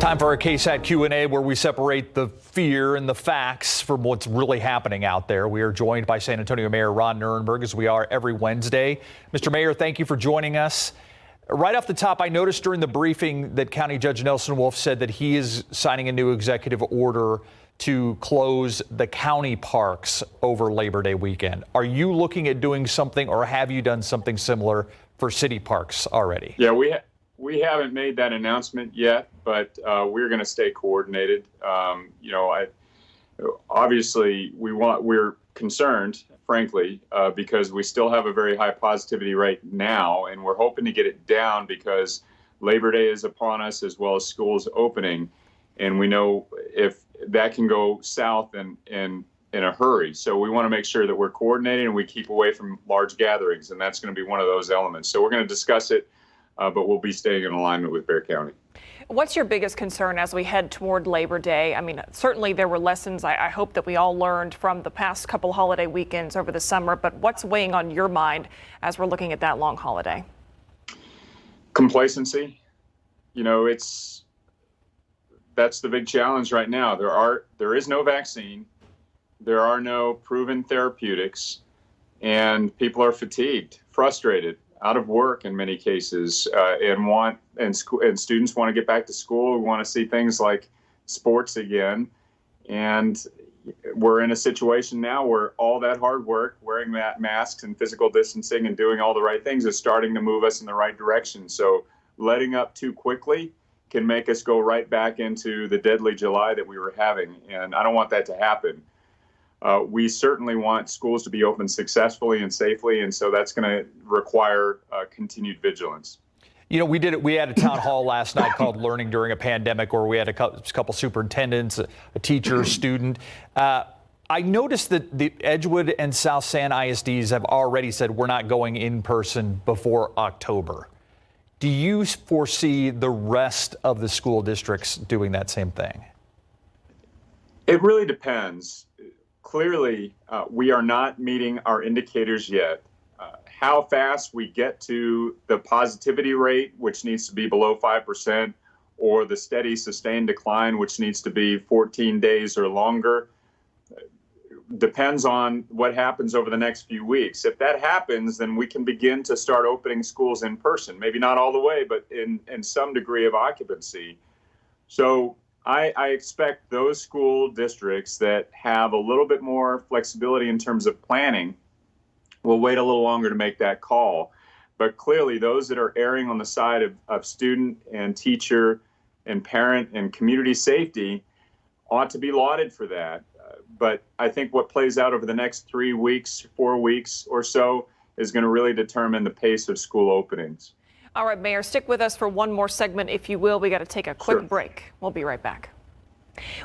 Time for our KSAT Q&A, where we separate the fear and the facts from what's really happening out there. We are joined by San Antonio Mayor Ron Nirenberg, as we are every Wednesday. Mr. Mayor, thank you for joining us. Right off the top, I noticed during the briefing that County Judge Nelson Wolff said that he is signing a new executive order to close the county parks over Labor Day weekend. Are you looking at doing something, or have you done something similar for city parks already? Yeah, we haven't made that announcement yet, but we're going to stay coordinated. Obviously we're concerned, frankly, because we still have a very high positivity rate now, and we're hoping to get it down because Labor Day is upon us, as well as schools opening, and we know if that can go south in a hurry. So we want to make sure that we're coordinated and we keep away from large gatherings, and that's going to be one of those elements. So we're going to discuss it. But we'll be staying in alignment with Bexar County. What's your biggest concern as we head toward Labor Day? I mean, certainly there were lessons I hope that we all learned from the past couple holiday weekends over the summer, but what's weighing on your mind as we're looking at that long holiday? Complacency. That's the big challenge right now. There is no vaccine. There are no proven therapeutics, and people are fatigued, frustrated, out of work in many cases, and students want to get back to school. We want to see things like sports again, and we're in a situation now where all that hard work, wearing that masks and physical distancing and doing all the right things, is starting to move us in the right direction. So letting up too quickly can make us go right back into the deadly July that we were having, and I don't want that to happen. We certainly want schools to be open successfully and safely, and so that's going to require continued vigilance. You know, we had a town hall last night called Learning During a Pandemic, where we had a couple superintendents, a teacher, a student. I noticed that the Edgewood and South San ISDs have already said we're not going in person before October. Do you foresee the rest of the school districts doing that same thing? It really depends. Clearly, we are not meeting our indicators yet. How fast we get to the positivity rate, which needs to be below 5%, or the steady sustained decline, which needs to be 14 days or longer, depends on what happens over the next few weeks. If that happens, then we can begin to start opening schools in person, maybe not all the way, but in some degree of occupancy. So I expect those school districts that have a little bit more flexibility in terms of planning will wait a little longer to make that call. But clearly, those that are erring on the side of student and teacher and parent and community safety ought to be lauded for that. But I think what plays out over the next 3 weeks, 4 weeks or so is going to really determine the pace of school openings. All right, Mayor, stick with us for one more segment, if you will. We got to take a quick break. We'll be right back.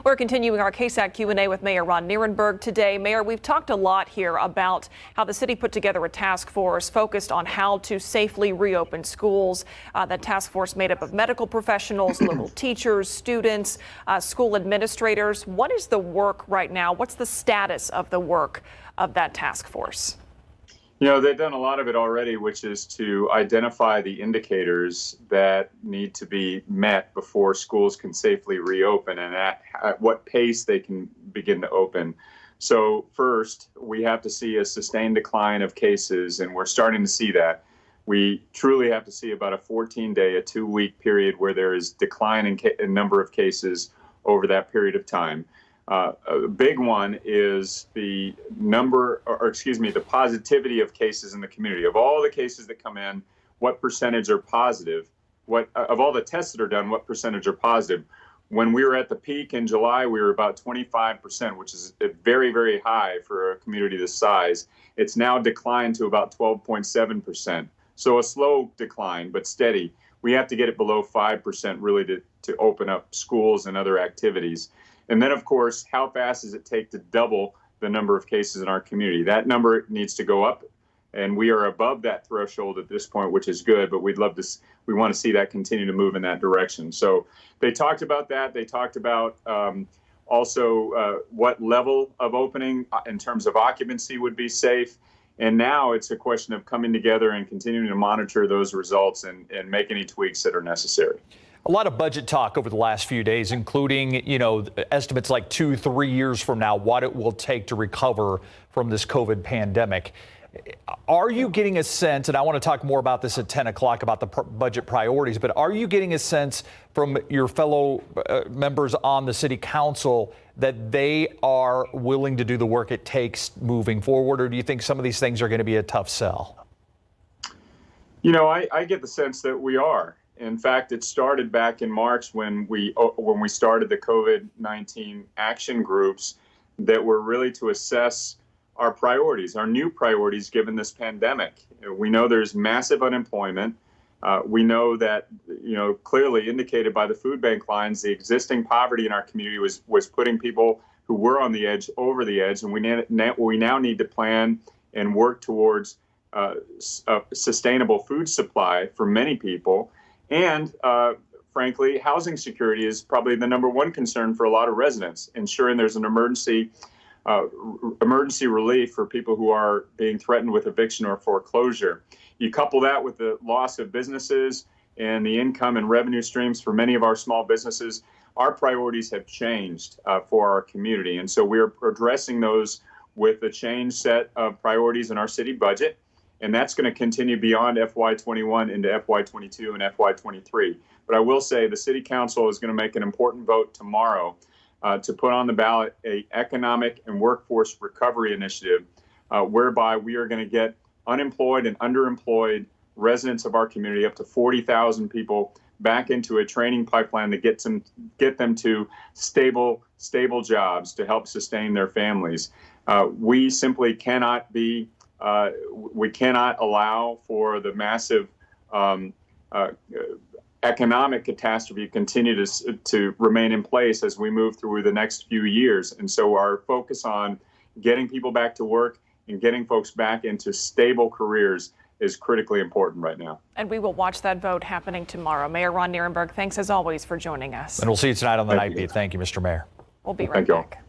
We're continuing our KSAT Q&A with Mayor Ron Nirenberg today. Mayor, we've talked a lot here about how the city put together a task force focused on how to safely reopen schools. That task force made up of medical professionals, local teachers, students, school administrators. What is the work right now? What's the status of the work of that task force? You know, they've done a lot of it already, which is to identify the indicators that need to be met before schools can safely reopen and at what pace they can begin to open. So first, we have to see a sustained decline of cases, and we're starting to see that. We truly have to see about a 14-day, a 2-week period where there is decline in number of cases over that period of time. A big one is the the positivity of cases in the community. Of all the cases that come in, what percentage are positive? Of all the tests that are done, what percentage are positive? When we were at the peak in July, we were about 25%, which is very, very high for a community this size. It's now declined to about 12.7%. So a slow decline, but steady. We have to get it below 5% really to open up schools and other activities. And then, of course, how fast does it take to double the number of cases in our community? That number needs to go up, and we are above that threshold at this point, which is good, but we want to see that continue to move in that direction. So they talked about that. They talked about also what level of opening in terms of occupancy would be safe. And now it's a question of coming together and continuing to monitor those results and make any tweaks that are necessary. A lot of budget talk over the last few days, including, estimates like 2-3 years from now, what it will take to recover from this COVID pandemic. Are you getting a sense, and I want to talk more about this at 10 o'clock about the budget priorities, but are you getting a sense from your fellow members on the city council that they are willing to do the work it takes moving forward, or do you think some of these things are going to be a tough sell? I get the sense that we are. In fact, it started back in March when we started the COVID-19 action groups that were really to assess our priorities, our new priorities given this pandemic. We know there's massive unemployment. We know that, clearly indicated by the food bank lines, the existing poverty in our community was putting people who were on the edge over the edge, and we now need to plan and work towards a sustainable food supply for many people. And frankly, housing security is probably the number one concern for a lot of residents, ensuring there's an emergency relief for people who are being threatened with eviction or foreclosure. You couple that with the loss of businesses and the income and revenue streams for many of our small businesses, our priorities have changed for our community. And so we're addressing those with a changed set of priorities in our city budget. And that's going to continue beyond FY21 into FY22 and FY23. But I will say the City Council is going to make an important vote tomorrow to put on the ballot an economic and workforce recovery initiative, whereby we are going to get unemployed and underemployed residents of our community, up to 40,000 people, back into a training pipeline that get them to stable jobs to help sustain their families. We simply cannot be. We cannot allow for the massive economic catastrophe continue to remain in place as we move through the next few years. And so our focus on getting people back to work and getting folks back into stable careers is critically important right now. And we will watch that vote happening tomorrow. Mayor Ron Nirenberg, thanks as always for joining us. And we'll see you tonight on the Night Beat. Thank you, Mr. Mayor. We'll be right back.